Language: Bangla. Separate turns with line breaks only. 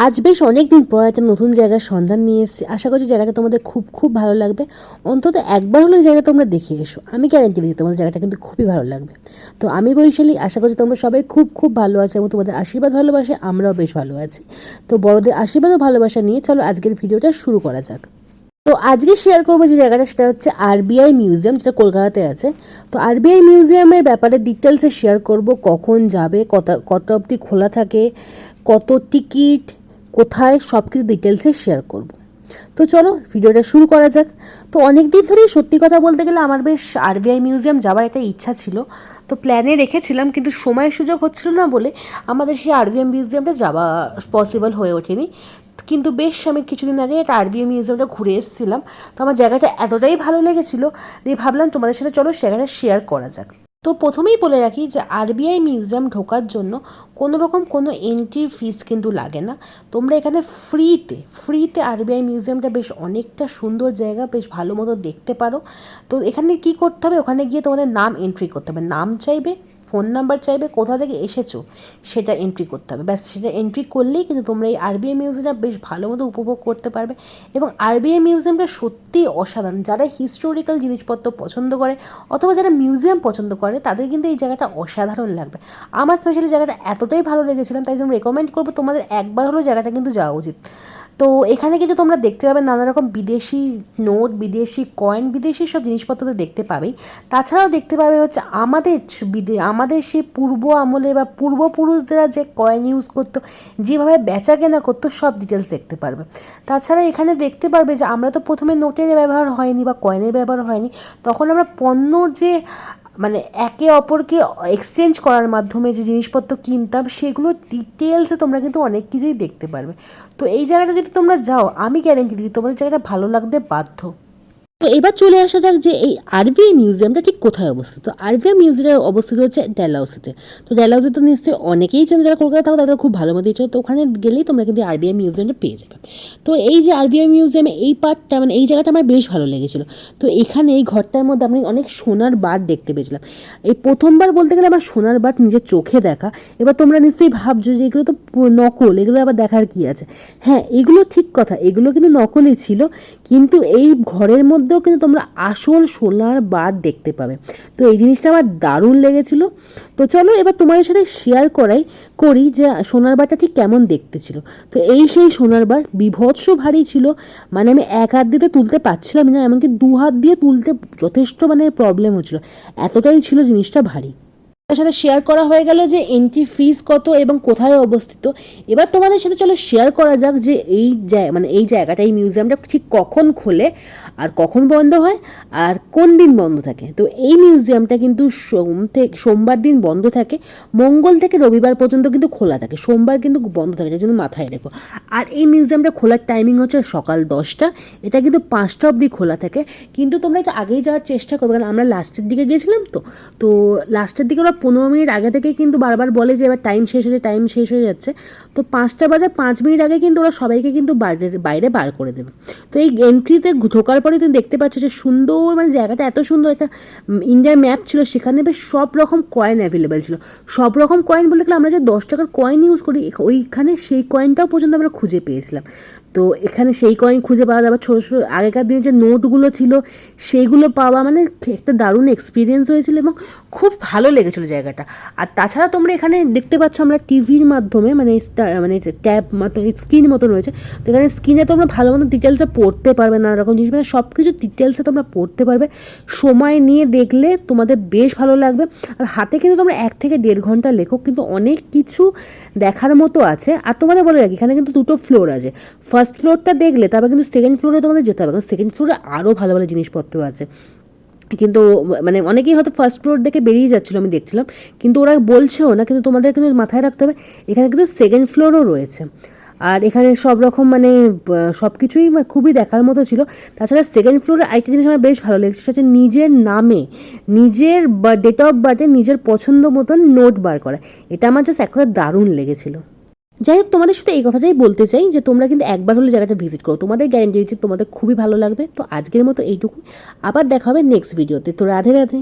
আজ বেশ অনেক দিন পর একটা নতুন জায়গার সন্ধান নিয়ে এসেছি। আশা করছি জায়গাটা তোমাদের খুব খুব ভালো লাগবে। অন্তত একবার হলেও এই জায়গাটা তোমরা দেখে এসো। আমি গ্যারান্টি দিচ্ছি তোমাদের জায়গাটা কিন্তু খুবই ভালো লাগবে। তো আমি বৈশালী, আশা করছি তোমরা সবাই খুব খুব ভালো আছো এবং তোমাদের আশীর্বাদ ভালোবাসে আমরাও বেশ ভালো আছি। তো বড়দের আশীর্বাদ ও ভালোবাসা নিয়ে চলো আজকের ভিডিওটা শুরু করা যাক। তো আজকে শেয়ার করবো যে জায়গাটা, সেটা হচ্ছে আরবিআই মিউজিয়াম, যেটা কলকাতাতে আছে। তো আরবিআই মিউজিয়ামের ব্যাপারে ডিটেলসে শেয়ার করব, কখন যাবে, কত অবধি খোলা থাকে, কত টিকিট, কোথায়, সব কিছু ডিটেলসে শেয়ার করব। তো চলো ভিডিওটা শুরু করা যাক। তো অনেক দিন ধরেই সত্যি কথা বলতে গেলে আমার বেশ আরবিআই মিউজিয়াম যাওয়ার একটা ইচ্ছা ছিল। তো প্ল্যানে রেখেছিলাম, কিন্তু সময় সুযোগ হচ্ছিল না বলে আমাদের সেই আরবিআই মিউজিয়ামটা যাওয়া পসিবল হয়ে ওঠেনি। কিন্তু বেশ আমি কিছুদিন আগে একটা আরবিআই মিউজিয়ামটা ঘুরে এসেছিলাম। তো আমার জায়গাটা এতটাই ভালো লেগেছিলো যে ভাবলাম তোমাদের সাথে চলো জায়গাটা শেয়ার করা যাক। তো প্রথমেই বলে রাখি যে আরবিআই মিউজিয়াম ঢোকার জন্য কোনো রকম কোনো এন্ট্রি ফিস কিন্তু লাগে না। তোমরা এখানে ফ্রিতে আরবিআই মিউজিয়ামটা বেশ অনেকটা সুন্দর জায়গা, বেশ ভালো মতো দেখতে পারো। তো এখানে কি করতে হবে, ওখানে গিয়ে তোমাদের নাম এন্ট্রি করতে হবে, নাম চাইবে, ফোন নাম্বার চাইবে, কোথা থেকে এসেছো সেটা এন্ট্রি করতে হবে। ব্যাস সেটা এন্ট্রি করলেই কিন্তু তোমরা এই আরবিআই মিউজিয়ামটা বেশ ভালো মতো উপভোগ করতে পারবে। এবং আরবিআই মিউজিয়ামটা সত্যিই অসাধারণ। যারা হিস্টোরিক্যাল জিনিসপত্র পছন্দ করে অথবা যারা মিউজিয়াম পছন্দ করে তাদের কিন্তু এই জায়গাটা অসাধারণ লাগবে। আমার স্পেশালি জায়গাটা এতটাই ভালো লেগেছিলাম, তাই জন্য রেকমেন্ড করবো তোমাদের একবার হলেও জায়গাটা কিন্তু যাওয়া উচিত। তো এখানে কিন্তু তোমরা দেখতে পাবে নানা রকম বিদেশি নোট, বিদেশি কয়েন, বিদেশি সব জিনিসপত্র তো দেখতে পাবেই। তাছাড়াও দেখতে পাবে হচ্ছে আমাদের সেই পূর্ব আমলে বা পূর্বপুরুষদেরা যে কয়েন ইউজ করতো, যেভাবে বেচা কেনা করতো, সব ডিটেলস দেখতে পারবে। তাছাড়া এখানে দেখতে পারবে যে আমরা তো প্রথমে নোটের ব্যবহার হয়নি বা কয়েনের ব্যবহার হয়নি, তখন আমরা পণ্যর যে মানে একে অপরকে এক্সচেঞ্জ করার মাধ্যমে যে জিনিসপত্র কিনতাম, সেগুলো ডিটেলসে তোমরা কিন্তু অনেক কিছুই দেখতে পারবে। তো এই জায়গাটা যদি তোমরা যাও, আমি গ্যারেন্টি দিচ্ছি তোমাদের জায়গাটা ভালো লাগতে বাধ্য। তো এবার চলে আসা যাক যে এই আরবিআই মিউজিয়ামটা ঠিক কোথায় অবস্থিত। আরবিআই মিউজিয়াম অবস্থিত হচ্ছে ডেলহাউসিতে। তো ডেলহাউসি তো নিশ্চয়ই অনেকেই চেন, যারা কলকাতায় থাকো তারা খুব ভালো মতো ইচ্ছা। তো ওখানে গেলেই তোমরা কিন্তু আরবিআই মিউজিয়ামটা পেয়ে যাবে। তো এই যে আরবিআই মিউজিয়ামে এই পার্টটা, মানে এই জায়গাটা আমার বেশ ভালো লেগেছিলো। তো এখানে এই ঘরটার মধ্যে আমি অনেক সোনার বার দেখতে পেয়েছিলাম। এই প্রথমবার বলতে গেলে আমার সোনার বার নিজের চোখে দেখা। এবার তোমরা নিশ্চয়ই ভাবছো যে এগুলো তো নকল, এগুলো আবার দেখার কী আছে। হ্যাঁ, এগুলো ঠিক কথা, এগুলো কিন্তু নকলই ছিল, কিন্তু এই ঘরের মধ্যেও কিন্তু তোমরা আসল সোনার বার দেখতে পাবে। তো এই জিনিসটা আমার দারুণ লেগেছিল। তো চলো এবার তোমাদের সাথে শেয়ার করি যে সোনার বারটা ঠিক কেমন দেখতে ছিল। তো এই সেই সোনার বার বিভৎস ভারী ছিল, মানে আমি এক হাত দিয়ে তুলতে পারছিলাম না, এমনকি দু হাত দিয়ে তুলতে যথেষ্ট মানে প্রবলেম হচ্ছিল, এতটাই ছিল জিনিসটা ভারী। তার সাথে শেয়ার করা হয়ে গেল যে এন্ট্রি ফিস কত এবং কোথায় অবস্থিত। এবার তোমাদের সাথে চলো শেয়ার করা যাক যে এই জায়গাটা, এই মিউজিয়ামটা ঠিক কখন খোলে আর কখন বন্ধ হয় আর কোন দিন বন্ধ থাকে। তো এই মিউজিয়ামটা কিন্তু সোমবার দিন বন্ধ থাকে, মঙ্গল থেকে রবিবার পর্যন্ত কিন্তু খোলা থাকে, সোমবার কিন্তু বন্ধ থাকে, যার জন্য মাথায় রেখো। আর এই মিউজিয়ামটা খোলার টাইমিং হচ্ছে সকাল 10টা, এটা কিন্তু 5টা অবধি খোলা থাকে। কিন্তু তোমরা একটু আগেই যাওয়ার চেষ্টা করবে, কারণ আমরা লাস্টের দিকে গিয়েছিলাম। তো লাস্টের দিকে ওরা 15 মিনিট আগে থেকেই কিন্তু বারবার বলে যে এবার টাইম শেষ হয়ে যাচ্ছে। তো 5টা বাজে 5 মিনিট আগে কিন্তু ওরা সবাইকে কিন্তু বাইরে বার করে দেবে। তো এই এন্ট্রিতে ঢোকার পরে তুমি দেখতে পাচ্ছ যে সুন্দর, মানে জায়গাটা এত সুন্দর, একটা ইন্ডিয়ার ম্যাপ ছিল, সেখানে বেশ সব রকম কয়েন অ্যাভেলেবেল ছিল। সব রকম কয়েন বলতে গেলে আমরা যে 10 টাকার কয়েন ইউজ করি, ওইখানে সেই কয়েনটাও পর্যন্ত আমরা খুঁজে পেয়েছিলাম। তো এখানে সেই কয়েন খুঁজে পাওয়া যাবে, ছোটো ছোটো আগেকার দিনে যে নোটগুলো ছিল সেইগুলো পাওয়া, মানে একটা দারুণ এক্সপিরিয়েন্স হয়েছিল এবং খুব ভালো লেগেছিলো জায়গাটা। আর তাছাড়া তোমরা এখানে দেখতে পাচ্ছ আমরা টিভির মাধ্যমে, মানে ট্যাব মতো স্ক্রিন মতো রয়েছে। তো এখানে স্ক্রিনে তোমরা ভালো মতো ডিটেলসে পড়তে পারবে, নানা রকম জিনিস, মানে সব কিছু ডিটেলসে তোমরা পড়তে পারবে। সময় নিয়ে দেখলে তোমাদের বেশ ভালো লাগবে। আর হাতে কিন্তু তোমরা 1 থেকে 1.5 ঘন্টা লেখো, কিন্তু অনেক কিছু দেখার মতো আছে। আর তোমাদের বলে রাখি এখানে কিন্তু 2টো ফ্লোর আছে। ফার্স্ট ফ্লোরটা দেখলে তারপর কিন্তু সেকেন্ড ফ্লোরে তোমাদের যেতে হবে, কারণ সেকেন্ড ফ্লোরে আরও ভালো ভালো জিনিসপত্র আছে। কিন্তু মানে অনেকেই হয়তো ফার্স্ট ফ্লোর দেখে বেরিয়ে যাচ্ছিলো, আমি দেখছিলাম, কিন্তু ওরা বলছেও না। কিন্তু তোমাদের কিন্তু মাথায় রাখতে হবে এখানে কিন্তু সেকেন্ড ফ্লোরও রয়েছে। আর এখানে সব রকম মানে সব কিছুই খুবই দেখার মতো ছিল। তাছাড়া সেকেন্ড ফ্লোরে আরেকটা জিনিস আমার বেশ ভালো লেগেছে, সেটা হচ্ছে নিজের নামে, নিজের ডেট অফ বার্থে নিজের পছন্দ মতন নোট বার করা। এটা আমার জাস্ট এক কথা দারুণ লেগেছিলো। যাই হোক, তোমাদের সাথে এই কথাটাই বলতে চাই যে তোমরা কিন্তু একবার হলে জায়গাটা ভিজিট করো, তোমাদের গ্যারেন্টি দিচ্ছি তোমাদের খুবই ভালো লাগবে। তো আজকের মতো এইটুকু, আবার দেখা হবে নেক্সট ভিডিওতে। তো রাধে রাধে।